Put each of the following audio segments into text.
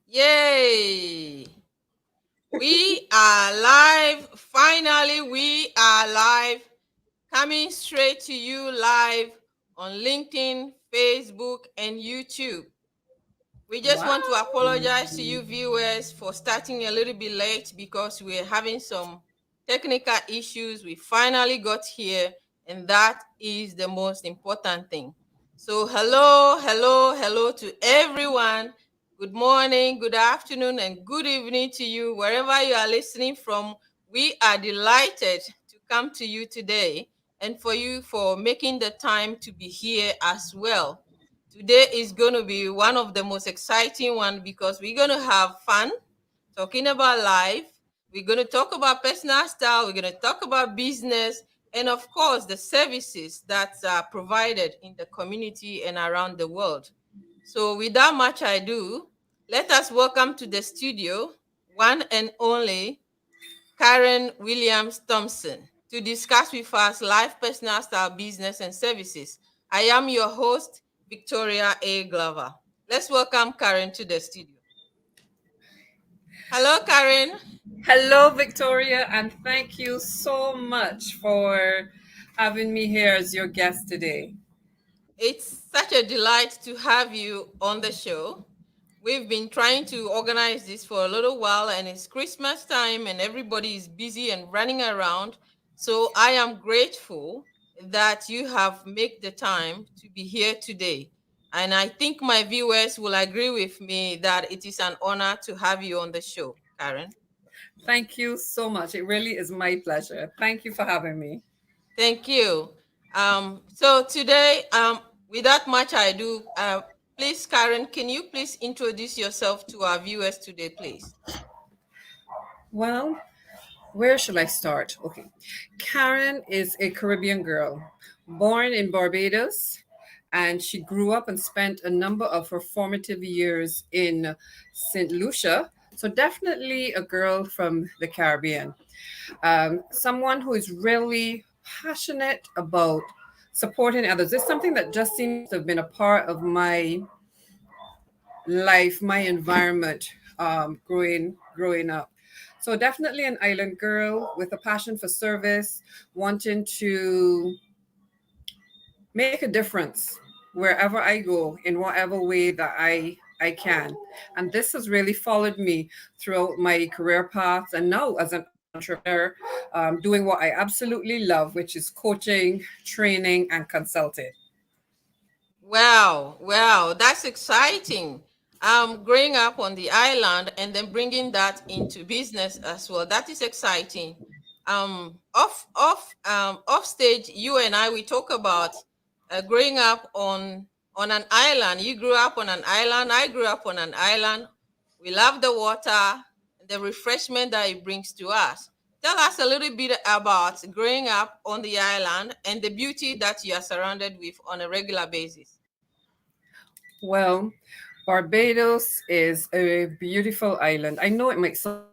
Yay! We are live. Finally, we are live. Coming straight to you live on LinkedIn, Facebook, and YouTube. We just want to Wow. apologize to you viewers for starting a little bit late because we're having some technical issues. We finally got here, and that is the most important thing. So, hello to everyone. Good morning, good afternoon, and good evening to you, wherever you are listening from. We are delighted to come to you today and for you for making the time to be here as well. Today is going to be one of the most exciting one because we're going to have fun talking about life. We're going to talk about personal style. We're going to talk about business and, of course, the services that are provided in the community and around the world. So, without much ado, let us welcome to the studio one and only Karen Williams Thompson to discuss with us life, personal style, business, and services. I am your host, Victoria A. Glover. Let's welcome Karen to the studio. Hello, Karen. Hello, Victoria, and thank you so much for having me here as your guest today. It's such a delight to have you on the show. We've been trying to organize this for a little while, and it's Christmas time, and everybody is busy and running around. So I am grateful that you have made the time to be here today. And I think my viewers will agree with me that it is an honor to have you on the show, Karen. Thank you so much. It really is my pleasure. Thank you for having me. Thank you. So today, without much ado, please, Karen, can you please introduce yourself to our viewers today, please? Well, where should I start? Okay. Karen is a Caribbean girl born in Barbados, and she grew up and spent a number of her formative years in St. Lucia. So, definitely a girl from the Caribbean. Someone who is really passionate about supporting others. It's something that just seems to have been a part of my life, my environment, growing up. So definitely an island girl with a passion for service, wanting to make a difference wherever I go in whatever way that I can. And this has really followed me throughout my career path and now as an entrepreneur, doing what I absolutely love, which is coaching, training, and consulting. Wow, that's exciting. Growing up on the island and then bringing that into business as well. That is exciting. Off stage, you and I we talk about growing up on an island. You grew up on an island. I grew up on an island. We love the water, the refreshment that it brings to us. Tell us a little bit about growing up on the island and the beauty that you are surrounded with on a regular basis. Well, Barbados is a beautiful island. I know it might sound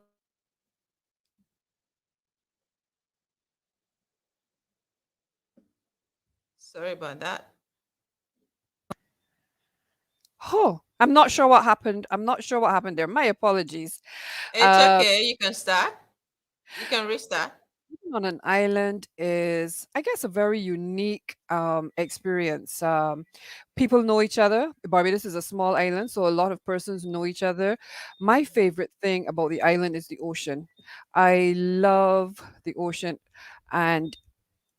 Sorry about that. Oh, I'm not sure what happened. I'm not sure what happened there. My apologies. It's Uh, okay. You can start. You can restart. Living on an island is, I guess, a very unique experience. People know each other. Barbados is a small island, so a lot of persons know each other. My favorite thing about the island is the ocean. I love the ocean, and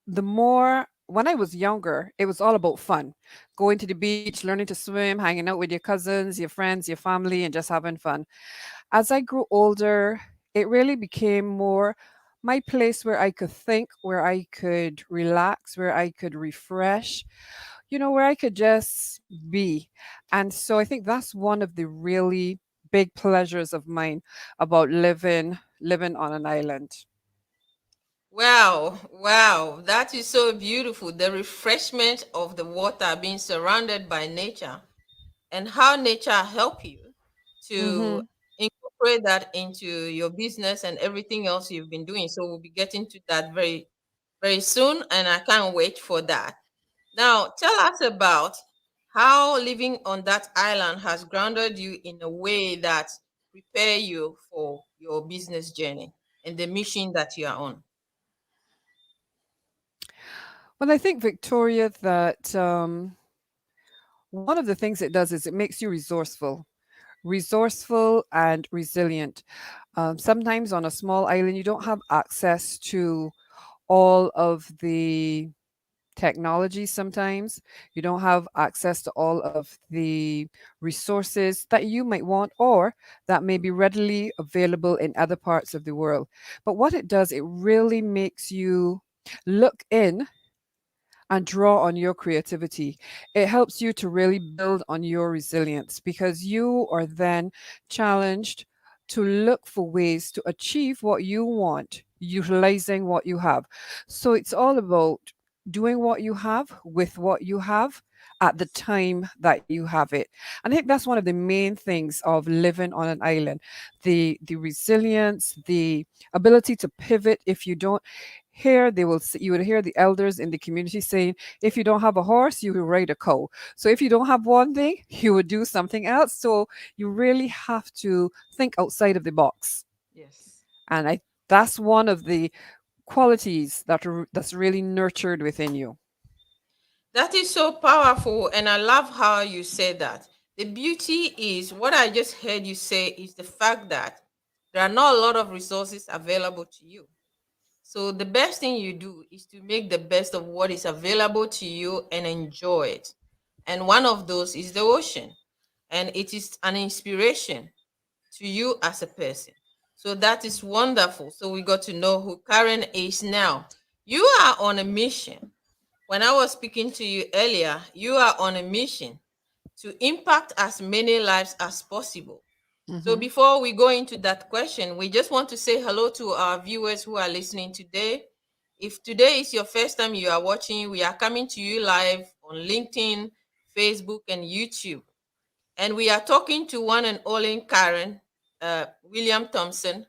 the more when I was younger, it was all about fun. Going to the beach, learning to swim, hanging out with your cousins, your friends, your family, and just having fun. As I grew older, it really became more my place where I could think, where I could relax, where I could refresh, where I could just be. And so I think that's one of the really big pleasures of mine about living on an island. Wow, that is so beautiful. The refreshment of the water being surrounded by nature and how nature help you to Mhm. incorporate that into your business and everything else you've been doing. So we'll be getting to that very soon, and I can't wait for that. Now, tell us about how living on that island has grounded you in a way that prepare you for your business journey and the mission that you are on. Well, I think, Victoria, that one of the things it does is it makes you resourceful and resilient. Sometimes on a small island, you don't have access to all of the technology. Sometimes you don't have access to all of the resources that you might want or that may be readily available in other parts of the world. But what it does, it really makes you look in and draw on your creativity. It helps you to really build on your resilience because you are then challenged to look for ways to achieve what you want, utilizing what you have. So it's all about doing what you have with what you have at the time that you have it. And I think that's one of the main things of living on an island. The resilience, the ability to pivot if you don't. Here, you would hear the elders in the community saying, if you don't have a horse, you will ride a cow. So if you don't have one thing, you would do something else. So you really have to think outside of the box. Yes. And that's one of the qualities that's really nurtured within you. That is so powerful, and I love how you say that. The beauty is what I just heard you say is the fact that there are not a lot of resources available to you. So the best thing you do is to make the best of what is available to you and enjoy it. And one of those is the ocean, and it is an inspiration to you as a person. So that is wonderful. So we got to know who Karen is now. You are on a mission. When I was speaking to you earlier, you are on a mission to impact as many lives as possible. So Hmm. before we go into that question, we just want to say hello to our viewers who are listening today. If today is your first time you are watching, we are coming to you live on LinkedIn, Facebook, and YouTube. And we are talking to one and only Karen William Thompson,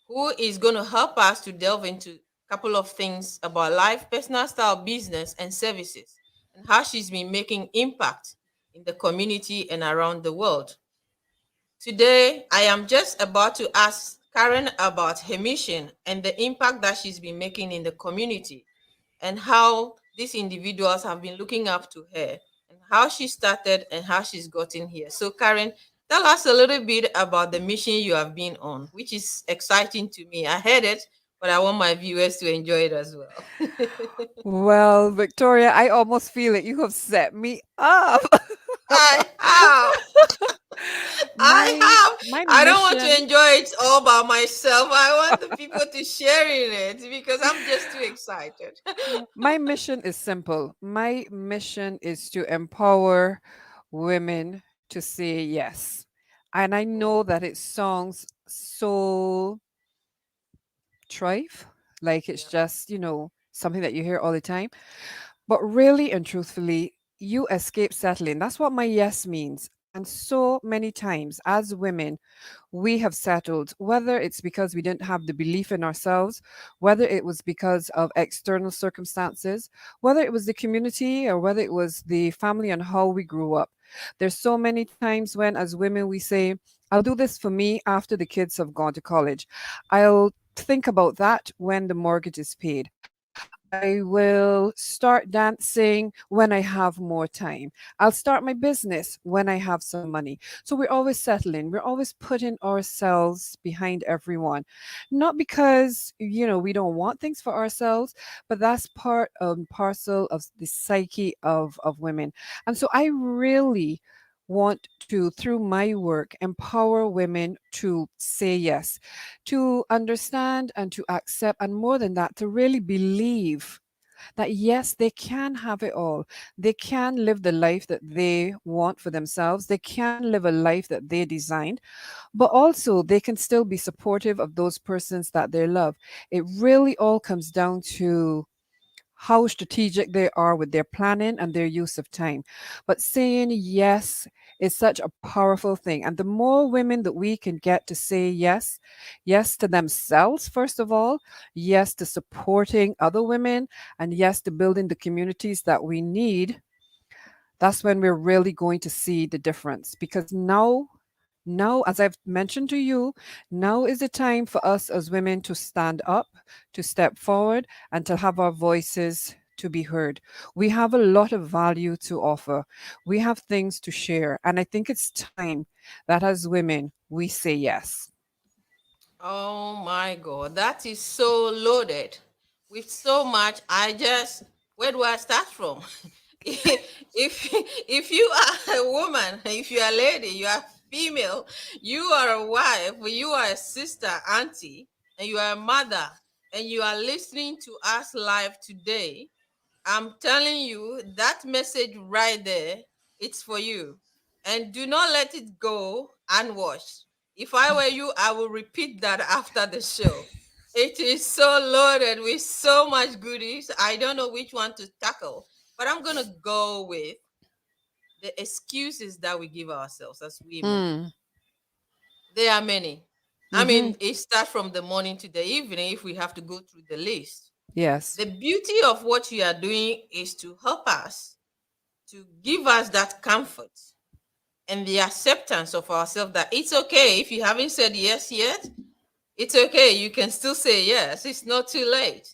who is going to help us to delve into a couple of things about life, personal style, business, and services, and how she's been making impact in the community and around the world. Today, I am just about to ask Karen about her mission and the impact that she's been making in the community and how these individuals have been looking up to her and how she started and how she's gotten here. So, Karen, tell us a little bit about the mission you have been on, which is exciting to me. I heard it, but I want my viewers to enjoy it as well. Well, Victoria, I almost feel it. You have set me up. I have. I my have. my I don't want to mission enjoy it all by myself. I want the people to share in it because I'm just too excited. my mission is simple. My mission is to empower women to say yes. And I know Oh, that it sounds so trife, like it's yeah. just, something that you hear all the time. But really and truthfully, you escape settling. That's what my yes means. And so many times as women, we have settled, whether it's because we didn't have the belief in ourselves, whether it was because of external circumstances, whether it was the community or whether it was the family and how we grew up. There's so many times when, as women, we say, I'll do this for me after the kids have gone to college. I'll think about that when the mortgage is paid. I will start dancing when I have more time. I'll start my business when I have some money. So we're always settling. We're always putting ourselves behind everyone. Not because, we don't want things for ourselves, but that's part and parcel of the psyche of women. And so I really want to, through my work, empower women to say yes, to understand and to accept, and more than that, to really believe that yes, they can have it all. They can live the life that they want for themselves. They can live a life that they designed, but also they can still be supportive of those persons that they love. It really all comes down to how strategic they are with their planning and their use of time. But saying yes is such a powerful thing. And the more women that we can get to say yes, yes to themselves, first of all, yes to supporting other women, and yes to building the communities that we need, That's when we're really going to see the difference. Because now, as I've mentioned to you, now is the time for us as women to stand up, to step forward, and to have our voices to be heard. We have a lot of value to offer. We have things to share. And I think it's time that as women, we say yes. Oh my God, that is so loaded with so much. Where do I start from? If you are a woman, if you are a lady, you are female, you are a wife, you are a sister, auntie, and you are a mother, and you are listening to us live today, I'm telling you that message right there, it's for you. And do not let it go unwatched. If I were you, I will repeat that after the show. It is so loaded with so much goodies. I don't know which one to tackle, but I'm going to go with the excuses that we give ourselves as women. Mm, There are many. I mm-hmm. mean, it starts from the morning to the evening if we have to go through the list. Yes, The beauty of what you are doing is to help us, to give us that comfort and the acceptance of ourselves that it's okay if you haven't said yes yet. It's okay. You can still say yes. It's not too late.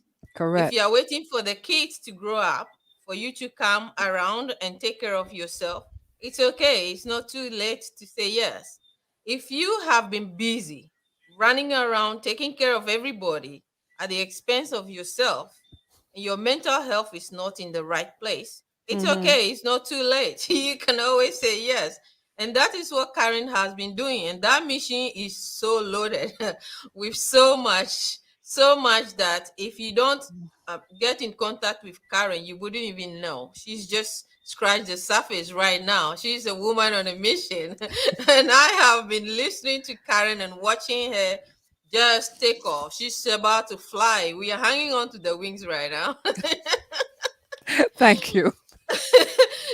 If you correct. are waiting for the kids to grow up, for you to come around and take care of yourself, it's okay. It's not too late to say yes. If you have been busy running around taking care of everybody at the expense of yourself, and your mental health is not in the right place, it's Mm-hmm. okay. It's not too late. You can always say yes. And that is what Karen has been doing. And that mission is so loaded with so much that if you don't get in contact with Karen, you wouldn't even know. She's just scratched the surface right now. She's a woman on a mission. And I have been listening to Karen and watching her just take off. She's about to fly. We are hanging on to the wings right now. Thank you.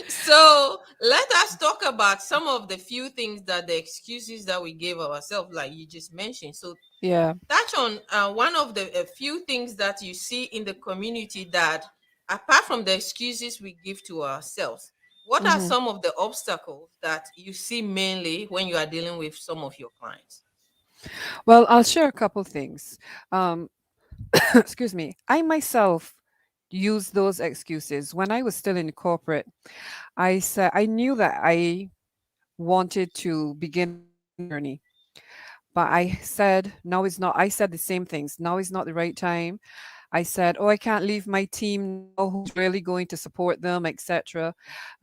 So let us talk about some of the few things that the excuses that we gave ourselves, like you just mentioned. So Yeah. touch on one of the few things that you see in the community that, apart from the excuses we give to ourselves, what are Mm-hmm. some of the obstacles that you see mainly when you are dealing with some of your clients? Well, I'll share a couple things. Um, excuse me. I myself used those excuses when I was still in corporate. I said I knew that I wanted to begin a new journey, but I said no, it's not. I said the same things. Now is not the right time. I said, "Oh, I can't leave my team now. Who's really going to support them, etc."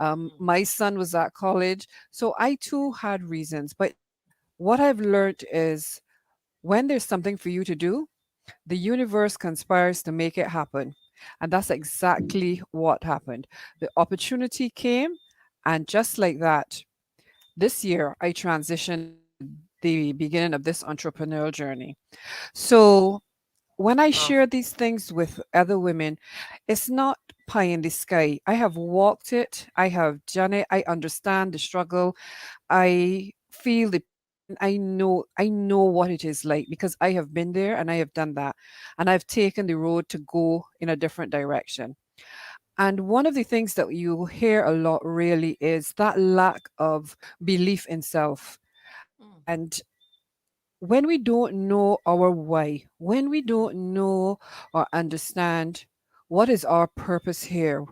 Mm, My son was at college, so I too had reasons. But what I've learned is when there's something for you to do, the universe conspires to make it happen. And that's exactly what happened. The opportunity came, and just like that, this year I transitioned into the beginning of this entrepreneurial journey. So when I wow. share these things with other women, it's not pie in the sky. I have walked it, I have done it, I understand the struggle, I feel the pain. I know what it is like because I have been there and I have done that. And I've taken the road to go in a different direction. And one of the things that you hear a lot really is that lack of belief in self. Mm, And when we don't know our why, when we don't know or understand what is our purpose here,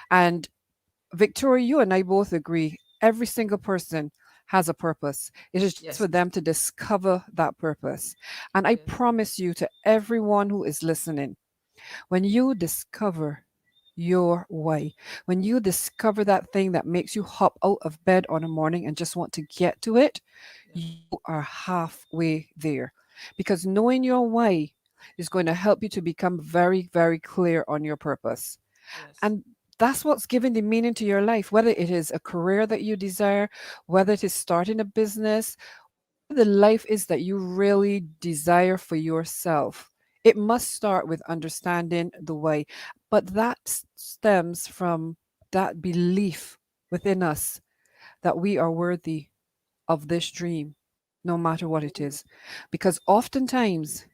and Victoria, you and I both agree every single person has a purpose. It is just yes, for them to discover that purpose. And I yes, promise you to everyone who is listening, when you discover your why, when you discover that thing that makes you hop out of bed on a morning and just want to get to it, yes, you are halfway there. Because knowing your why is going to help you to become very, very clear on your purpose. yes, And that's what's giving the meaning to your life, whether it is a career that you desire, whether it is starting a business, whatever the life is that you really desire for yourself. It must start with understanding the way. But that stems from that belief within us that we are worthy of this dream, no matter what it Ooh, is. Because oftentimes,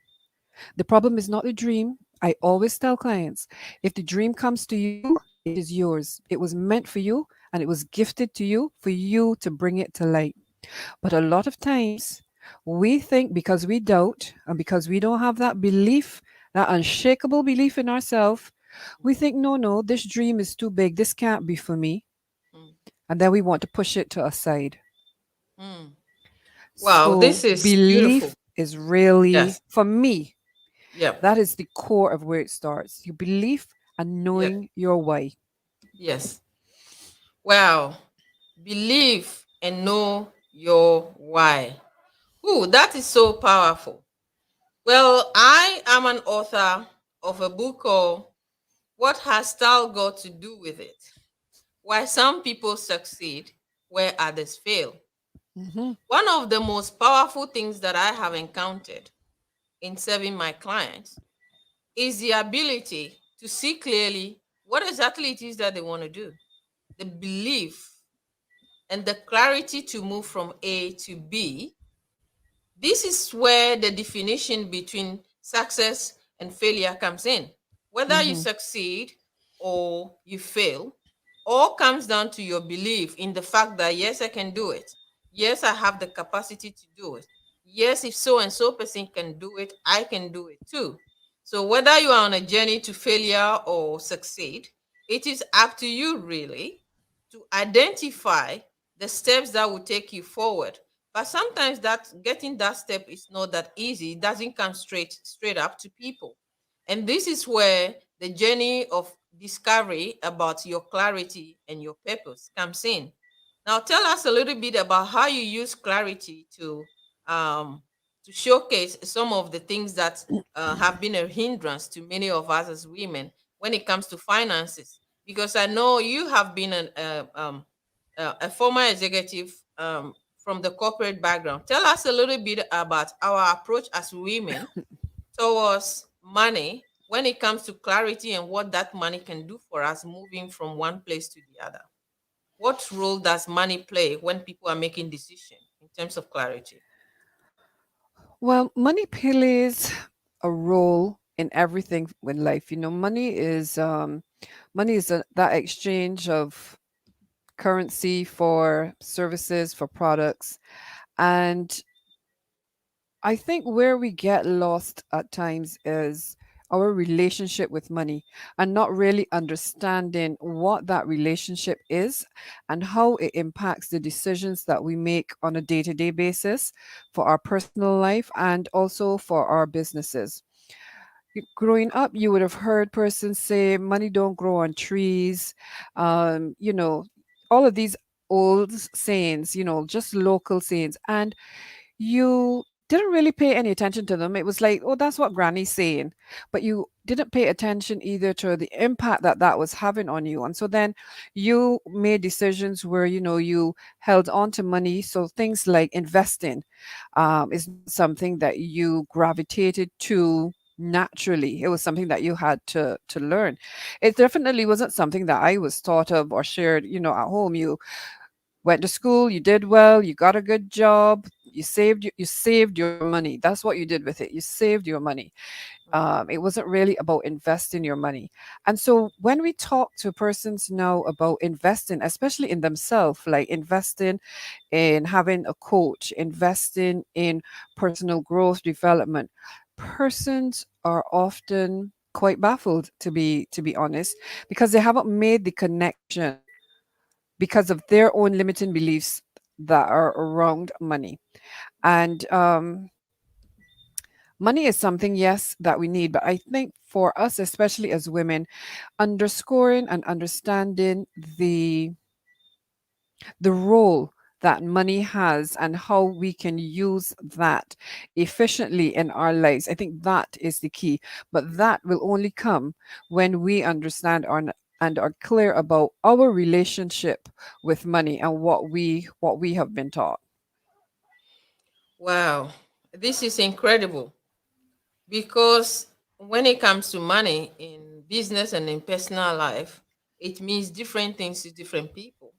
the problem is not the dream. I always tell clients if the dream comes to you, it is yours. It was meant for you and it was gifted to you for you to bring it to light. But a lot of times we think because we doubt and because we don't have that belief, that unshakable belief in ourselves, we think, no, no, this dream is too big. This can't be for me. Mm, And then we want to push it to a side. mm. Wow, So this is beautiful. belief is really, Yes. for me, Yep. that is the core of where it starts. Your belief and Yep. knowing your why. Yes. Wow. Believe and know your why. Ooh, that is so powerful. Well, I am an author of a book called What Has Style Got to Do with It? Why Some People Succeed Where Others Fail. Hmm. One of the most powerful things that I have encountered in serving my clients is the ability to see clearly what exactly it is that they want to do, the belief and the clarity to move from A to B. This is where the definition between success and failure comes in. Whether you Hmm. succeed or you fail, all comes down to your belief in the fact that yes, I can do it. Yes, I have the capacity to do it. Yes, if so and so person can do it, I can do it too. So whether you are on a journey to failure or succeed, it is up to you really to identify the steps that will take you forward. But sometimes that getting that step is not that easy. It doesn't come straight up to people. And this is where the journey of discovery about your clarity and your purpose comes in. Now tell us a little bit about how you use clarity um to showcase some of the things that have been a hindrance to many of us as women when it comes to finances, because I know you have been a former executive from the corporate background. Tell us a little bit about our approach as women towards money when it comes to clarity and what that money can do for us moving from one place to the other. What role does money play when people are making decisions in terms of clarity? Well, money plays a role in everything in life. Money is that exchange of currency for services, for products. And I think where we get lost at times is our relationship with money and not really understanding what that relationship is and how it impacts the decisions that we make on a day to day basis for our personal life and also for our businesses. Growing up, you would have heard persons say money don't grow on trees. All of these old sayings, just local sayings. And you didn't really pay any attention to them. It was like, oh, that's what Granny's saying. But you didn't pay attention either to the impact that that was having on you. And so then you made decisions where, you held on to money. So things like investing is not something that you gravitated to naturally. It was something that you had to learn. It definitely wasn't something that I was taught of or shared, at home. You went to school, you did well, you got a good job, you saved your money. That's what you did with it. You saved your money. It wasn't really about investing your money. And so when we talk to persons now about investing, especially in themselves, like investing in having a coach, investing in personal growth development, persons are often quite baffled, to be honest, because they haven't made the connection because of their own limiting beliefs that are around money. And money is something, yes, that we need. But I think for us, especially as women, underscoring and understanding the role that money has and how we can use that efficiently in our lives, I think that is the key. But that will only come when we understand and are clear about our relationship with money and what we have been taught. Wow, this is incredible because when it comes to money in business and in personal life, it means different things to different people.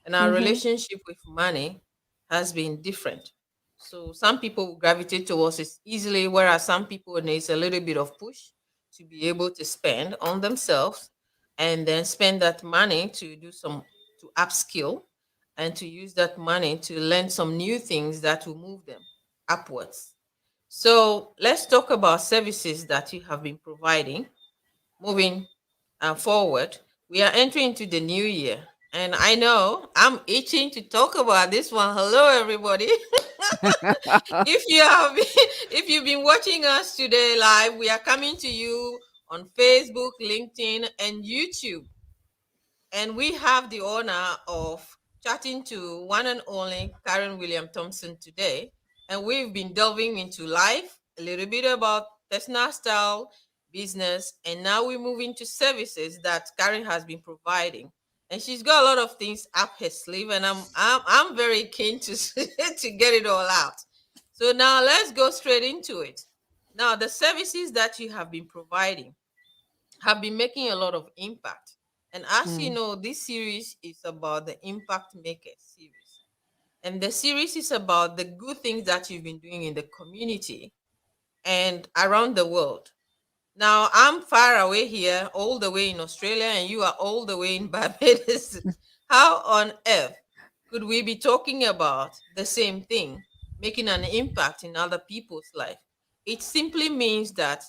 And our Mm-hmm. relationship with money has been different. So some people will gravitate towards it easily, whereas some people needs a little bit of push to be able to spend on themselves. and then spend that money to do some to upskill and to use that money to learn some new things that will move them upwards. So let's talk about services that you have been providing moving forward. We are entering into the new year, and I know I'm itching to talk about this one. Hello, everybody. If you have been, if you've been watching us today live, we are coming to you on Facebook, LinkedIn, and YouTube. And we have the honor of chatting to one and only Karen William Thompson today. And we've been delving into life, a little bit about personal style, business, and now we move into services that Karen has been providing. And she's got a lot of things up her sleeve, and I'm very keen to to get it all out. So now let's go straight into it. Now, the services that you have been providing have been making a lot of impact. And as you Mm. know, this series is about the Impact Maker series. And the series is about the good things that you've been doing in the community and around the world. Now, I'm far away here, all the way in Australia, and you are all the way in Barbados. How on earth could we be talking about the same thing, making an impact in other people's life? It simply means that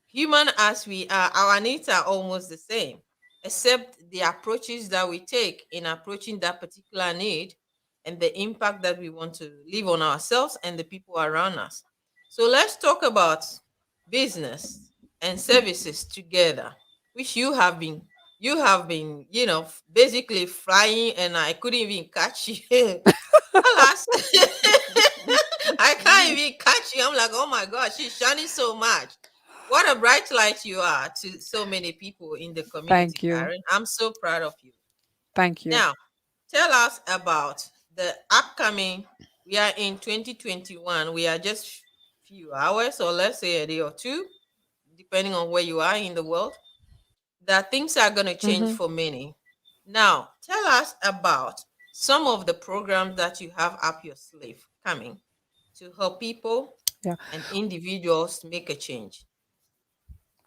human as we are, our needs are almost the same, except the approaches that we take in approaching that particular need and the impact that we want to leave on ourselves and the people around us. So let's talk about business and services together, which you have been, basically flying, and I couldn't even catch you. Alas, I can't even catch you. I'm like, oh my God, she's shining so much. What a bright light you are to so many people in the community, Thank you. Karen. I'm so proud of you. Thank you. Now, tell us about the upcoming. We are in 2021. We are just few hours, or let's say a day or two, depending on where you are in the world, that things are going to change Hmm. for many. Now, tell us about some of the programs that you have up your sleeve coming to help people Yeah. and individuals make a change.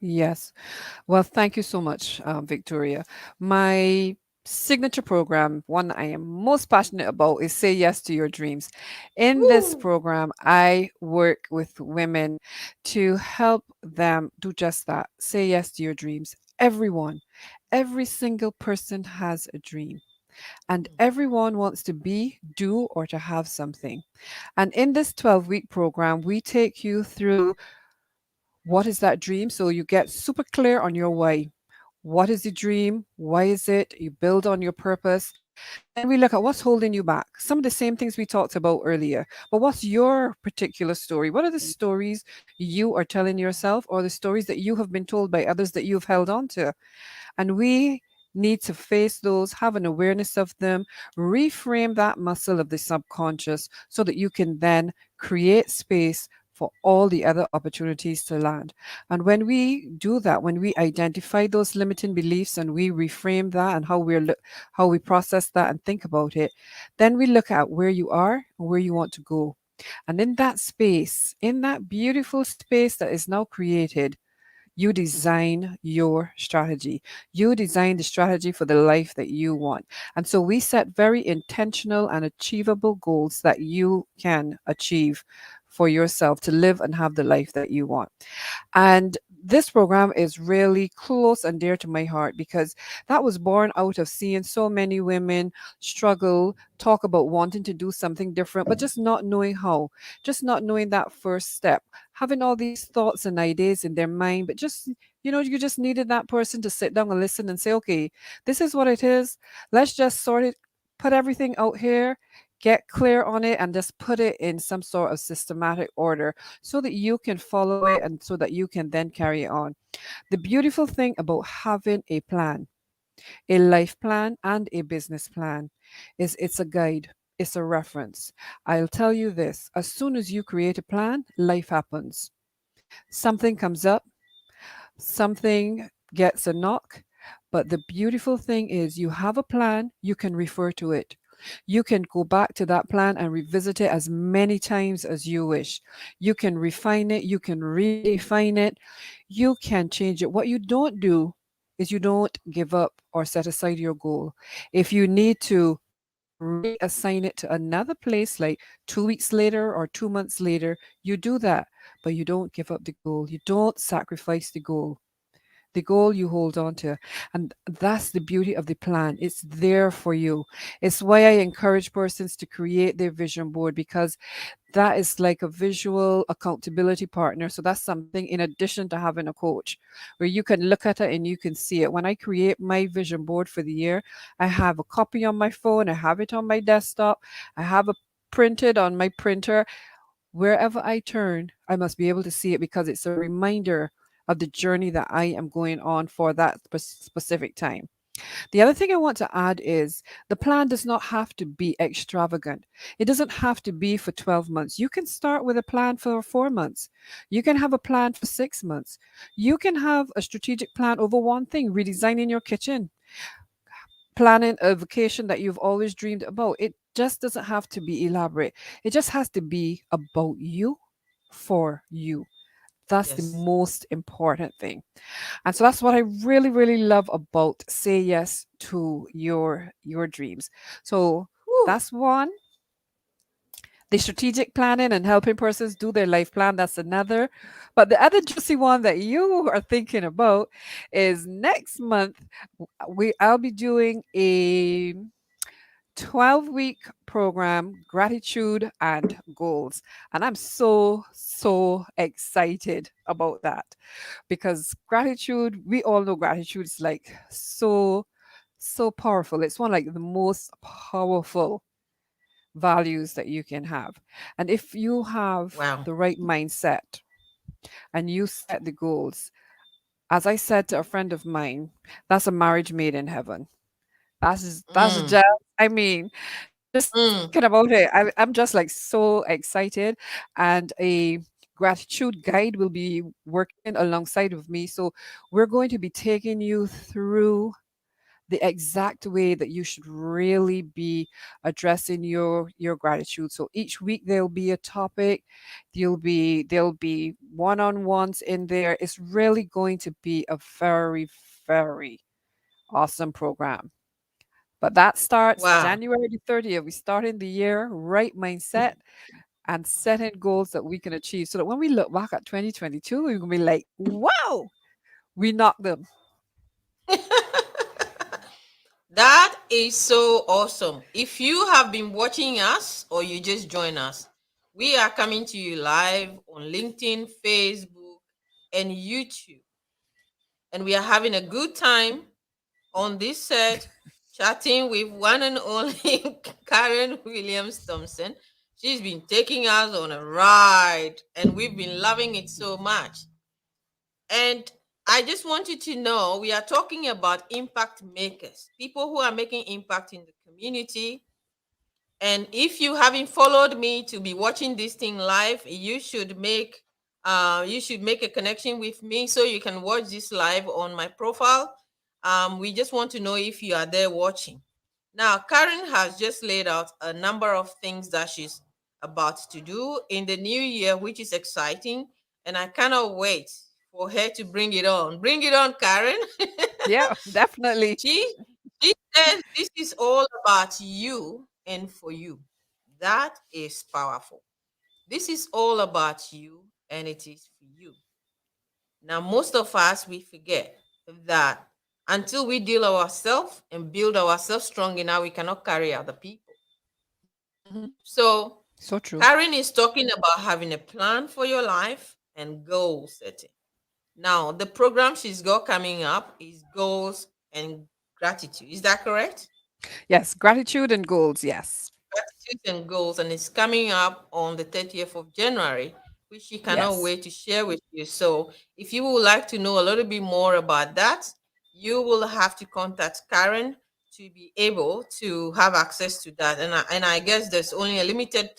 Yes. Well, thank you so much, Victoria. My signature program, one I am most passionate about, is Say Yes to Your Dreams. In this Woo! program, I work with women to help them do just that. Say yes to your dreams. Everyone, every single person has a dream, and Mm, everyone wants to be, do, or to have something. And in this 12-week program, we take you through what is that dream? So you get super clear on your why. What is the dream? Why is it? You build on your purpose. Then we look at what's holding you back. Some of the same things we talked about earlier. But what's your particular story? What are the stories you are telling yourself, or the stories that you have been told by others that you've held on to? And we need to face those, have an awareness of them, reframe that muscle of the subconscious so that you can then create space for all the other opportunities to land. And when we do that, when we identify those limiting beliefs and we reframe that and how we process that and think about it, then we look at where you are and where you want to go. And in that space, in that beautiful space that is now created, you design your strategy. You design the strategy for the life that you want. And so we set very intentional and achievable goals that you can achieve for yourself to live and have the life that you want. And this program is really close and dear to my heart because that was born out of seeing so many women struggle, talk about wanting to do something different, but just not knowing how, just not knowing that first step, having all these thoughts and ideas in their mind, but just, you just needed that person to sit down and listen and say, okay, this is what it is. Let's just sort it, put everything out here, get clear on it, and just put it in some sort of systematic order so that you can follow it and so that you can then carry it on. The beautiful thing about having a plan, a life plan, and a business plan is it's a guide, it's a reference. I'll tell you this, as soon as you create a plan, life happens. Something comes up, something gets a knock. But the beautiful thing is, you have a plan, you can refer to it. You can go back to that plan and revisit it as many times as you wish. You can refine it, you can redefine it, you can change it. What you don't do is you don't give up or set aside your goal. If you need to reassign it to another place like 2 weeks later or 2 months later, you do that, but you don't give up the goal. You don't sacrifice the goal. The goal you hold on to. And that's the beauty of the plan. It's there for you. It's why I encourage persons to create their vision board, because that is like a visual accountability partner. So that's something in addition to having a coach where you can look at it and you can see it. When I create my vision board for the year, I have a copy on my phone, I have it on my desktop, I have it printed on my printer. Wherever I turn, I must be able to see it because it's a reminder of the journey that I am going on for that specific time. The other thing I want to add is the plan does not have to be extravagant. It doesn't have to be for 12 months. You can start with a plan for 4 months. You can have a plan for 6 months. You can have a strategic plan over one thing, redesigning your kitchen, planning a vacation that you've always dreamed about. It just doesn't have to be elaborate. It just has to be about you for you. That's the Yes. most important thing. And so that's what I really, really love about say yes to your dreams. So Whew. that's one. The strategic planning and helping persons do their life plan, that's another. But the other juicy one that you are thinking about is next month I'll be doing a 12-week program, gratitude and goals. And I'm so excited about that because gratitude, we all know gratitude is like so powerful. It's one like the most powerful values that you can have. And if you have Wow. the right mindset and you set the goals, as I said to a friend of mine, that's a marriage made in heaven. That's Mm, just, I mean, just mm. thinking about it, I'm just like so excited. And a gratitude guide will be working alongside of me. So we're going to be taking you through the exact way that you should really be addressing your gratitude. So each week there'll be a topic, there'll be one-on-ones in there. It's really going to be a very awesome program. But that starts Wow. January the 30th. We start in the year, right mindset and setting goals that we can achieve. So that when we look back at 2022, we're gonna be like, wow, we knocked them. That is so awesome. If you have been watching us or you just join us, we are coming to you live on LinkedIn, Facebook, and YouTube. And we are having a good time on this set, chatting with one and only Karen Williams Thompson. She's been taking us on a ride, and we've been loving it so much. And I just want you to know we are talking about impact makers, people who are making impact in the community. And if you haven't followed me to be watching this thing live, you should make a connection with me so you can watch this live on my profile. We just want to know if you are there watching. Now, Karen has just laid out a number of things that she's about to do in the new year, which is exciting, and I cannot wait for her to bring it on. Bring it on, Karen. Yeah, definitely. She she says this is all about you and for you. That is powerful. This is all about you and it is for you. Now, most of us we forget that until we deal ourselves and build ourselves strong enough, we cannot carry other people. Mhm. So So true. Karen is talking about having a plan for your life and goal setting. Now, the program she's got coming up is goals and gratitude. Is that correct? Yes, gratitude and goals. Yes. Gratitude and goals, and it's coming up on the 30th of January, which she cannot Yes. wait to share with you. So, if you would like to know a little bit more about that, you will have to contact Karen to be able to have access to that. And I guess there's only a limited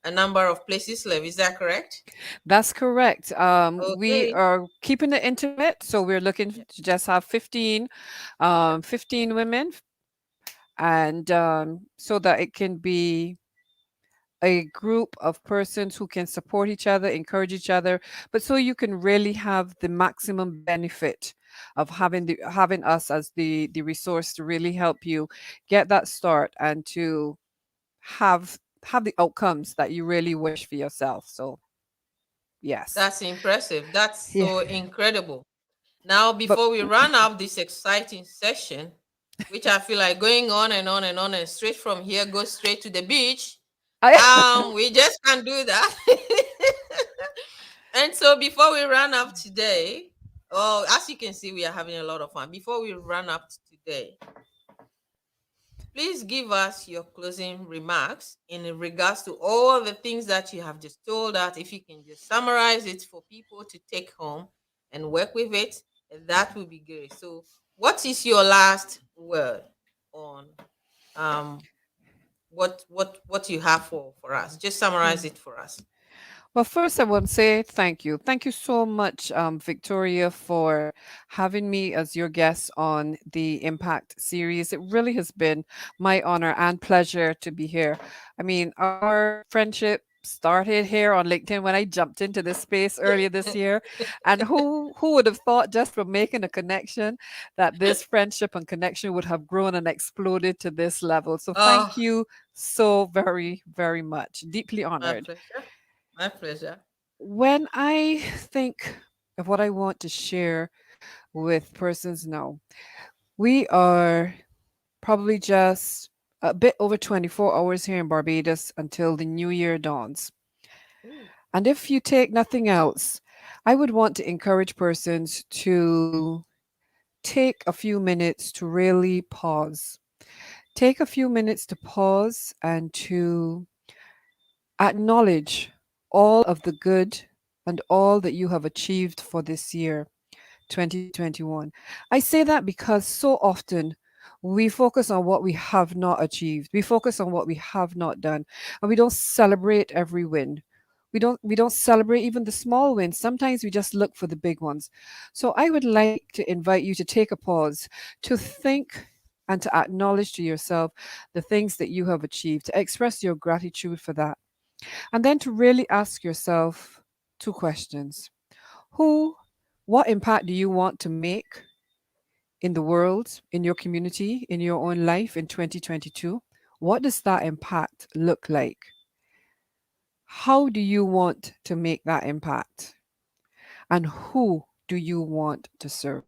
a number of places left. Is that correct? That's correct. We Okay. are keeping it intimate, so we're looking Yeah. to just have 15, Yeah. 15 women, and so that it can be a group of persons who can support each other, encourage each other, but so you can really have the maximum benefit of having us as the resource to really help you get that start and to have have the outcomes that you really wish for yourself. So yes. That's impressive. That's Yeah. so incredible. Now, But before we run up this exciting session, which I feel like going on and on and on and straight from here goes straight to the beach, I we just can't do that. And so before we run up today, oh, as you can see, we are having a lot of fun. Before we run up today, please give us your closing remarks in regards to all the things that you have just told us. If you can just summarize it for people to take home and work with it, that would be great. So, what is your last word on um what you have for us? Just summarize it for us. Well, first, I want to say thank you. Thank you so much, Victoria, for having me as your guest on the Impact series. It really has been my honor and pleasure to be here. I mean, our friendship started here on LinkedIn when I jumped into this space earlier this year. And who would have thought just from making a connection that this friendship and connection would have grown and exploded to this level. So thank Oh, you so very, very much. Deeply my honored. pleasure. My pleasure. When I think of what I want to share with persons now, we are probably just a bit over 24 hours here in Barbados until the new year dawns. Ooh. And if you take nothing else, I would want to encourage persons to take a few minutes to really pause. Take a few minutes to pause and to acknowledge all of the good and all that you have achieved for this year, 2021. I say that because so often we focus on what we have not achieved. We focus on what we have not done, and we don't celebrate every win. We don't celebrate even the small wins. Sometimes we just look for the big ones. So I would like to invite you to take a pause, to think and to acknowledge to yourself the things that you have achieved, to express your gratitude for that. And then to really ask yourself two questions. Who, what impact do you want to make in the world, in your community, in your own life in 2022? What does that impact look like? How do you want to make that impact? And who do you want to serve?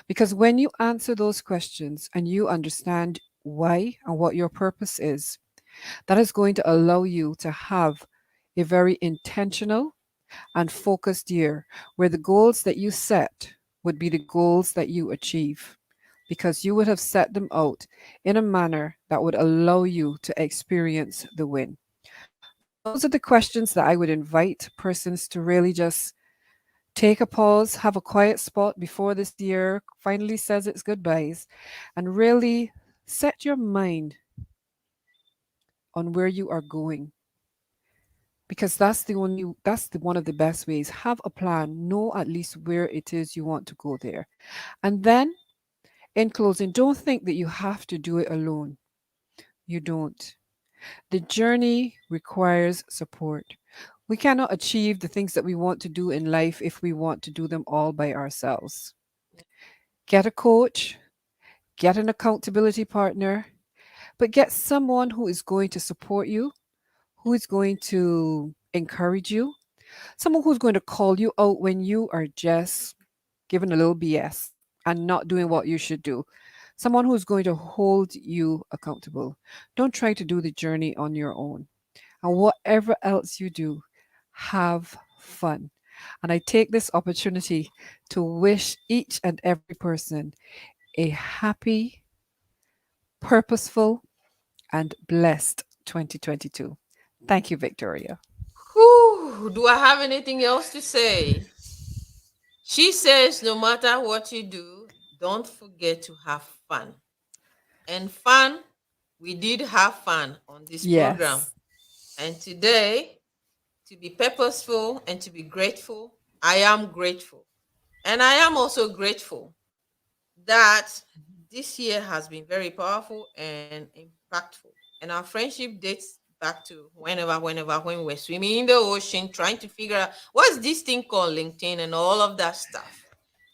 Because when you answer those questions and you understand why and what your purpose is, that is going to allow you to have a very intentional and focused year where the goals that you set would be the goals that you achieve because you would have set them out in a manner that would allow you to experience the win. Those are the questions that I would invite persons to really just take a pause, have a quiet spot before this year finally says its goodbyes, and really set your mind on where you are going, because that's the one of the best ways. Have a plan, know at least where it is you want to go there. And then in closing, don't think that you have to do it alone. You don't. The journey requires support. We cannot achieve the things that we want to do in life if we want to do them all by ourselves. Get a coach, get an accountability partner, but get someone who is going to support you, who is going to encourage you, someone who's going to call you out when you are just giving a little BS and not doing what you should do. Someone who's going to hold you accountable. Don't try to do the journey on your own. And whatever else you do, have fun. And I take this opportunity to wish each and every person a happy, purposeful, and blessed 2022. Thank you, Victoria. Whew, do I have anything else to say? She says, no matter what you do, don't forget to have fun. And fun, we did have fun on this program. Yes. And today, to be purposeful and to be grateful, I am grateful. And I am also grateful that this year has been very powerful and impactful. And our friendship dates back to when we were swimming in the ocean, trying to figure out what's this thing called LinkedIn and all of that stuff.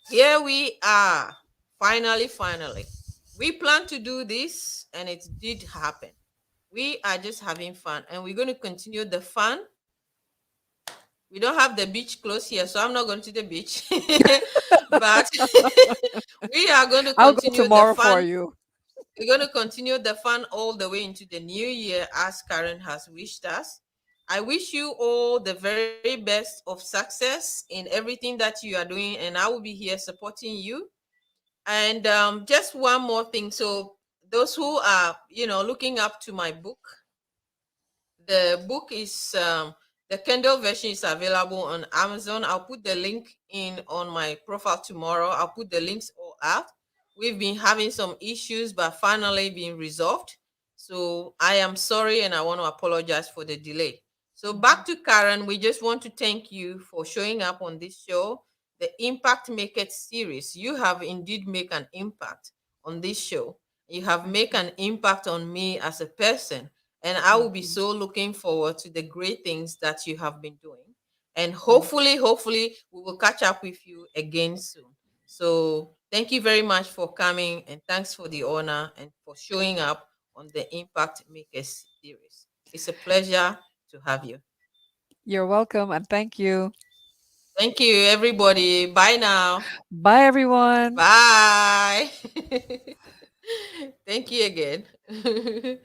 Here we are. Finally, finally. We planned to do this and it did happen. We are just having fun and we're going to continue the fun. We don't have the beach close here, so I'm not going to the beach. But we are going to I'll go continue the tomorrow for fun. you. We're going to continue the fun all the way into the new year as Karen has wished us. I wish you all the very best of success in everything that you are doing, and I will be here supporting you. And just one more thing. So, those who are, looking up to my book, the book is the Kindle version is available on Amazon. I'll put the link in on my profile tomorrow. I'll put the links all out. We've been having some issues, but finally being resolved. So I am sorry and I want to apologize for the delay. So back to Karen, we just want to thank you for showing up on this show, the Impact Make It series. You have indeed made an impact on this show. You have made an impact on me as a person, and I will be Mhm. so looking forward to the great things that you have been doing. And Thank hopefully, we will catch up with you again soon. So, thank you very much for coming, and thanks for the honor and for showing up on the Impact Makers series. It's a pleasure to have you. You're welcome and thank you. Thank you, everybody. Bye now. Bye, everyone. Bye. Thank you again.